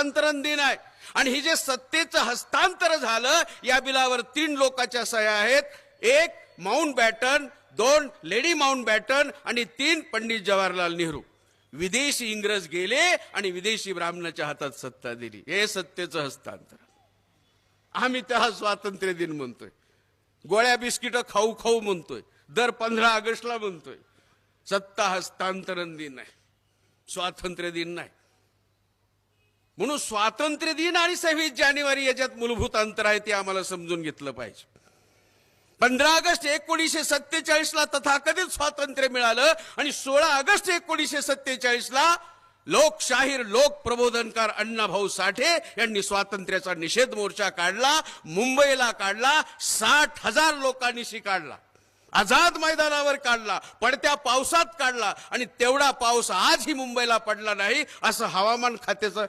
हस्तांतरण दिन आहे आणि ही जे सत्तेचं हस्तांतर झालं या बिलावर 3 लोकांच्या सह्या आहेत, 1 माउंटबॅटन, 2 लेडी माउंटबॅटन आणि 3 पंडित जवाहरलाल नेहरू. विदेशी इंग्रज गेले आणि विदेशी ब्राह्मणाच्या हातात सत्ता दिली. हे सत्तेचं हस्तांतर. आम्ही त्याला स्वातंत्र्य दिन म्हणतोय, गोळ्या बिस्किट खाऊ खाऊ म्हणतोय, दर 15 ऑगस्टला म्हणतोय. सत्ता हस्तांतरण दिन आहे, स्वातंत्र्य दिन नाही. म्हणून स्वातंत्र्य दिन आणि 26 जानेवारी याच्यात मूलभूत अंतर आहे, ते आम्हाला समजून घेतलं पाहिजे. 15 ऑगस्ट 1947 ला तथाकथित स्वातंत्र्य मिळालं आणि 16 ऑगस्ट 1947 ला लोकशाहीर लोक प्रबोधनकार अण्णाभाऊ साठे यांनी स्वातंत्र्याचा निषेध मोर्चा काढला, मुंबईला काढला, 60,000 लोकांनी काढला, आझाद मैदानावर काढला, पडत्या पावसात काढला आणि तेवढा पाऊस आजही मुंबईला पडला नाही असं हवामान खात्याचं